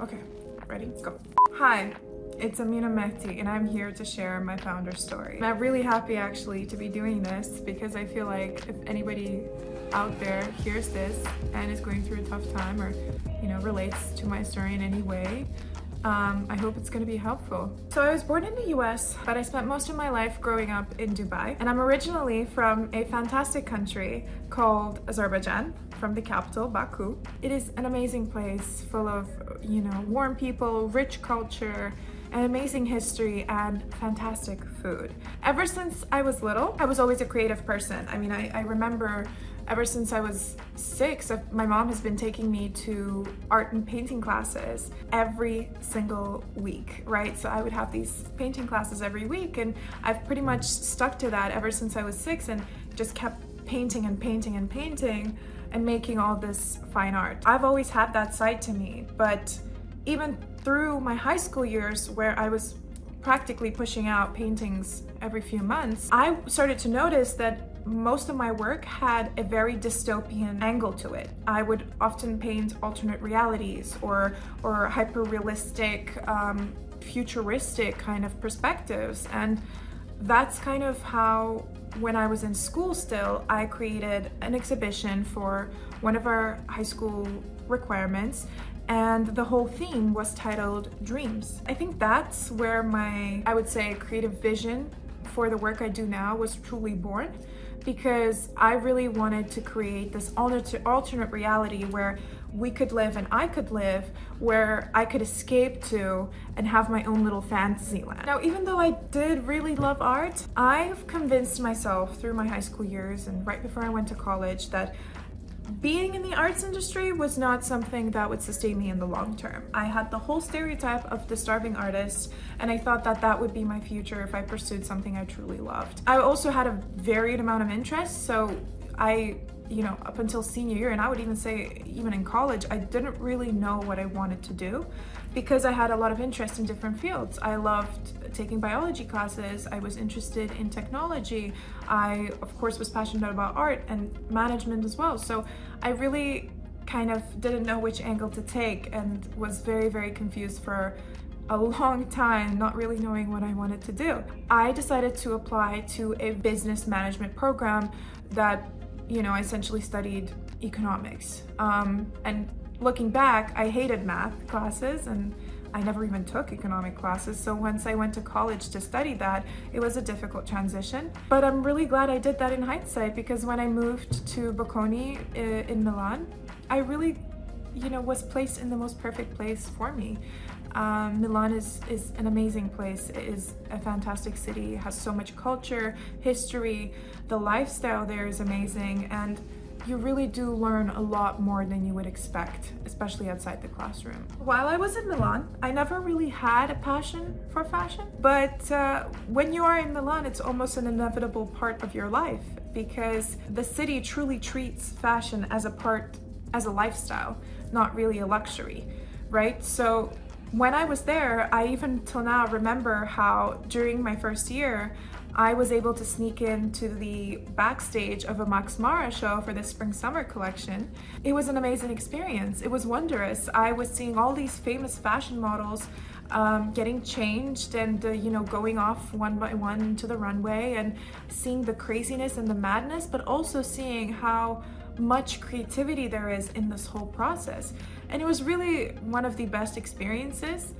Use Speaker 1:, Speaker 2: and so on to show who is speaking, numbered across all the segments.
Speaker 1: Okay, ready? Go. Hi, it's Amina Mehdi, and I'm here to share my founder story. And I'm really happy actually to be doing this because I feel like if anybody out there hears this and is going through a tough time or, relates to my story in any way, I hope it's going to be helpful. So I was born in the US, but I spent most of my life growing up in Dubai. And I'm originally from a fantastic country called Azerbaijan, from the capital, Baku. It is an amazing place full of, warm people, rich culture, an amazing history, and fantastic food. Ever since I was little, I was always a creative person. I remember ever since I was 6, my mom has been taking me to art and painting classes every single week, right? So I would have these painting classes every week, and I've pretty much stuck to that ever since I was 6 and just kept painting and painting and painting and making all this fine art. I've always had that side to me, but even through my high school years where I was practically pushing out paintings every few months, I started to notice that most of my work had a very dystopian angle to it. I would often paint alternate realities or hyper-realistic, futuristic kind of perspectives. And that's kind of how, when I was in school still, I created an exhibition for one of our high school requirements, and the whole theme was titled Dreams. I think that's where my, I would say, creative vision for the work I do now was truly born, because I really wanted to create this alternate reality where we could live and I could live, where I could escape to and have my own little fantasy land. Now, even though I did really love art, I've convinced myself through my high school years and right before I went to college that being in the arts industry was not something that would sustain me in the long term. I had the whole stereotype of the starving artist, and I thought that that would be my future if I pursued something I truly loved. I also had a varied amount of interests, so up until senior year, and I would even say even in college, I didn't really know what I wanted to do because I had a lot of interest in different fields. I loved taking biology classes, I was interested in technology, I of course was passionate about art and management as well. So I really kind of didn't know which angle to take and was very, very confused for a long time, not really knowing what I wanted to do. I decided to apply to a business management program that I essentially studied economics. And looking back, I hated math classes and I never even took economic classes. So once I went to college to study that, it was a difficult transition. But I'm really glad I did that in hindsight, because when I moved to Bocconi in Milan, I really, was placed in the most perfect place for me. Milan is an amazing place. It is a fantastic city. It has so much culture, history. The lifestyle there is amazing, and you really do learn a lot more than you would expect, especially outside the classroom. While I was in Milan, I never really had a passion for fashion, but when you are in Milan, it's almost an inevitable part of your life, because the city truly treats fashion as a lifestyle, not really a luxury, right? So when I was there, I even till now remember how during my first year, I was able to sneak into the backstage of a Max Mara show for the spring-summer collection. It was an amazing experience. It was wondrous. I was seeing all these famous fashion models getting changed and, going off one by one to the runway and seeing the craziness and the madness, but also seeing how much creativity there is in this whole process. And it was really one of the best experiences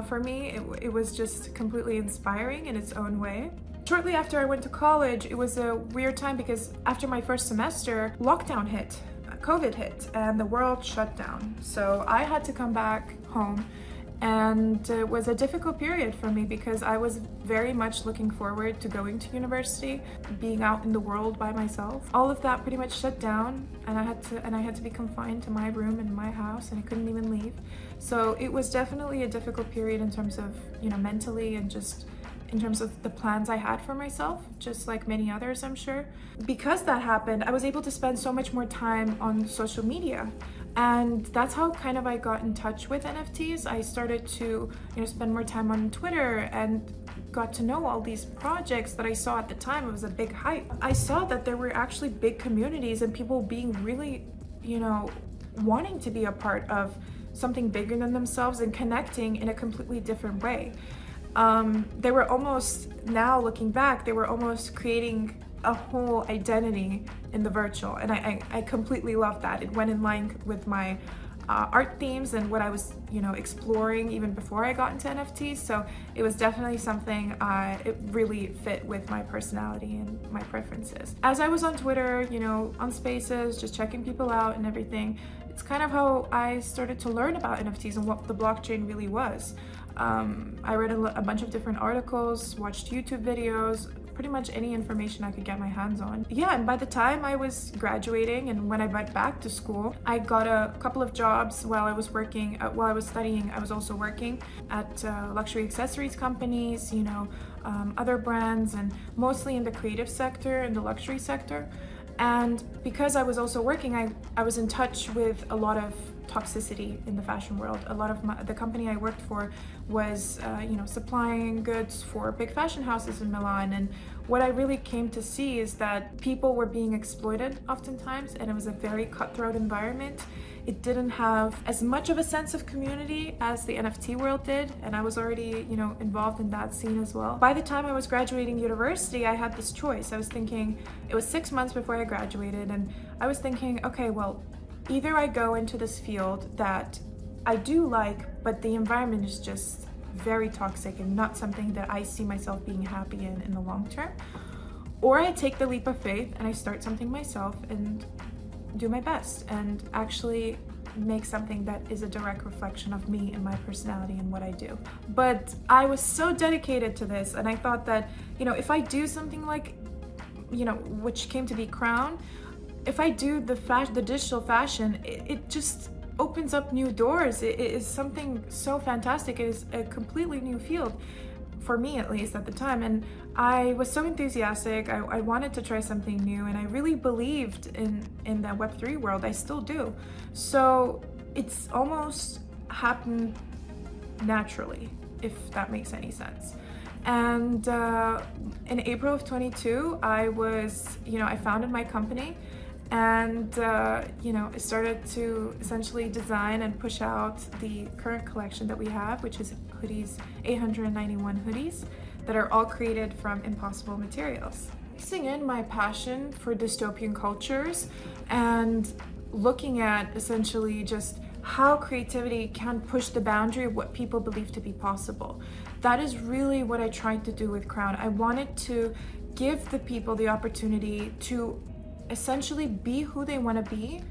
Speaker 1: for me. It was just completely inspiring in its own way. Shortly after I went to college, it was a weird time because after my first semester, lockdown hit, COVID hit, and the world shut down. So I had to come back home, and it was a difficult period for me because I was very much looking forward to going to university, being out in the world by myself. All of that pretty much shut down, and I had to be confined to my room in my house, and I couldn't even leave. So it was definitely a difficult period in terms of, mentally and just in terms of the plans I had for myself, just like many others, I'm sure. Because that happened, I was able to spend so much more time on social media. And that's how kind of I got in touch with NFTs. I started to, spend more time on Twitter and got to know all these projects that I saw at the time. It was a big hype. I saw that there were actually big communities and people being really, wanting to be a part of something bigger than themselves and connecting in a completely different way. They were almost, now looking back, they were almost creating a whole identity in the virtual, and I completely love that. It went in line with my art themes and what I was, exploring even before I got into NFTs. So it was definitely something it really fit with my personality and my preferences. As I was on Twitter, on Spaces, just checking people out and everything, it's kind of how I started to learn about NFTs and what the blockchain really was. I read a bunch of different articles, watched YouTube videos, pretty much any information I could get my hands on. Yeah, and by the time I was graduating and when I went back to school, I got a couple of jobs while I was working, while I was studying. I was also working at luxury accessories companies, other brands, and mostly in the creative sector, in the luxury sector. And because I was also working, I was in touch with a lot of toxicity in the fashion world. A lot of the company I worked for was, supplying goods for big fashion houses in Milan. And what I really came to see is that people were being exploited oftentimes, and it was a very cutthroat environment. It didn't have as much of a sense of community as the NFT world did, and I was already, involved in that scene as well. By the time I was graduating university, I had this choice. I was thinking, it was 6 months before I graduated, and I was thinking, okay, well, either I go into this field that I do like, but the environment is just very toxic and not something that I see myself being happy in the long term, or I take the leap of faith and I start something myself and do my best and actually make something that is a direct reflection of me and my personality and what I do. But I was so dedicated to this, and I thought that, if I do something like, which came to be Crown, if I do the digital fashion, it just opens up new doors. It is something so fantastic. It is a completely new field, for me at least at the time. And I was so enthusiastic. I wanted to try something new, and I really believed in the Web3 world. I still do. So it's almost happened naturally, if that makes any sense. And in April of 22, I founded my company. And, I started to essentially design and push out the current collection that we have, which is hoodies, 891 hoodies that are all created from impossible materials. Mixing in my passion for dystopian cultures and looking at essentially just how creativity can push the boundary of what people believe to be possible. That is really what I tried to do with Crown. I wanted to give the people the opportunity to essentially be who they want to be,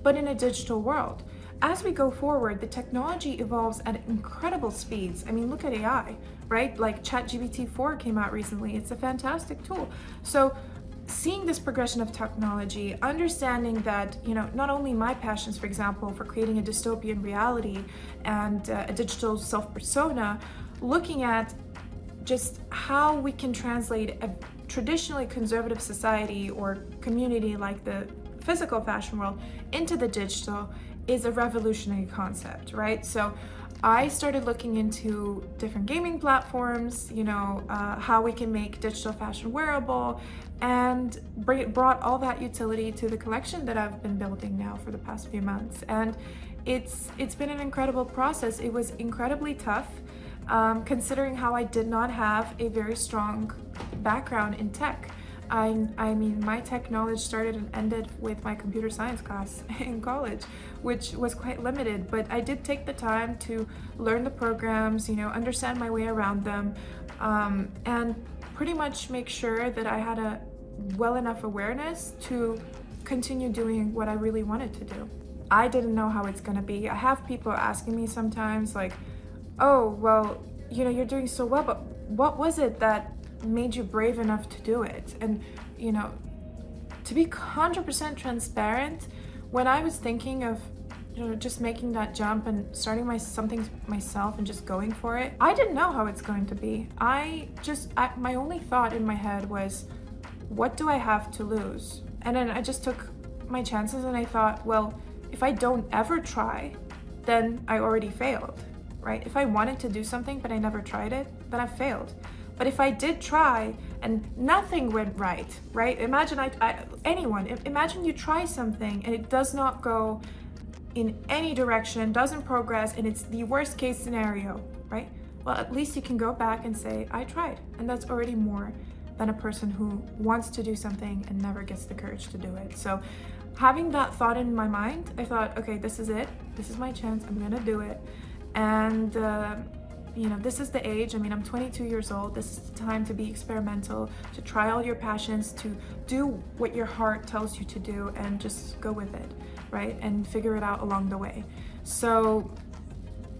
Speaker 1: but in a digital world. As we go forward, the technology evolves at incredible speeds. I mean, look at AI, right? Like ChatGPT 4 came out recently. It's a fantastic tool. So seeing this progression of technology, understanding that, not only my passions, for example, for creating a dystopian reality and a digital self-persona, looking at just how we can translate a traditionally conservative society or community like the physical fashion world into the digital is a revolutionary concept, right? So I started looking into different gaming platforms, how we can make digital fashion wearable, and brought all that utility to the collection that I've been building now for the past few months. And it's been an incredible process. It was incredibly tough. Considering how I did not have a very strong background in tech. I mean, my tech knowledge started and ended with my computer science class in college, which was quite limited, but I did take the time to learn the programs, understand my way around them, and pretty much make sure that I had a well enough awareness to continue doing what I really wanted to do. I didn't know how it's gonna be. I have people asking me sometimes like, oh, well, you're doing so well, but what was it that made you brave enough to do it? And, to be 100% transparent, when I was thinking of, just making that jump and starting something myself and just going for it, I didn't know how it's going to be. My only thought in my head was, what do I have to lose? And then I just took my chances and I thought, well, if I don't ever try, then I already failed. Right? If I wanted to do something but I never tried it, then I failed. But if I did try and nothing went right? Imagine imagine you try something and it does not go in any direction, doesn't progress, and it's the worst case scenario, right? Well, at least you can go back and say, I tried. And that's already more than a person who wants to do something and never gets the courage to do it. So having that thought in my mind, I thought, okay, this is it. This is my chance. I'm gonna do it. And you know, this is the age. I mean, I'm 22 years old. This is the time to be experimental, to try all your passions, to do what your heart tells you to do, and just go with it, right? And figure it out along the way. So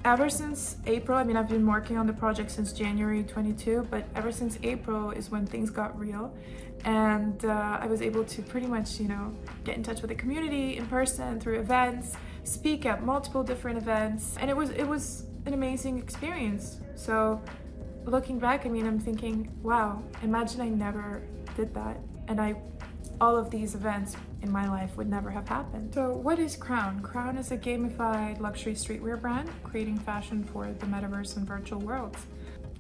Speaker 1: ever since April, I mean, I've been working on the project since January 22, but ever since April is when things got real. And I was able to pretty much, you know, get in touch with the community in person, through events, speak at multiple different events. And it was an amazing experience. So looking back, I mean, I'm thinking, wow, imagine I never did that. And all of these events in my life would never have happened. So what is Crown? Crown is a gamified luxury streetwear brand creating fashion for the metaverse and virtual worlds.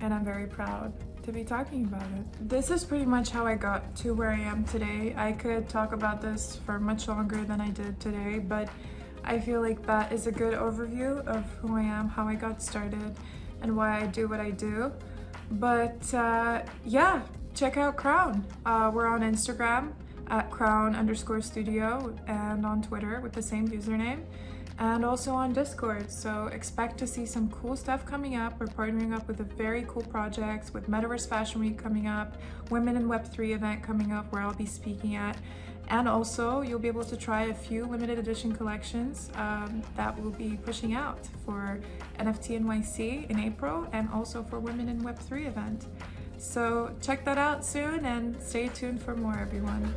Speaker 1: And I'm very proud to be talking about it. This is pretty much how I got to where I am today. I could talk about this for much longer than I did today, but I feel like that is a good overview of who I am, how I got started, and why I do what I do. But yeah, check out Crown. We're on Instagram at crown_studio and on Twitter with the same username, and also on Discord. So expect to see some cool stuff coming up. We're partnering up with a very cool projects with Metaverse Fashion Week coming up, Women in Web3 event coming up where I'll be speaking at. And also you'll be able to try a few limited edition collections that we'll be pushing out for NFT NYC in April, and also for Women in Web3 event. So check that out soon and stay tuned for more, everyone.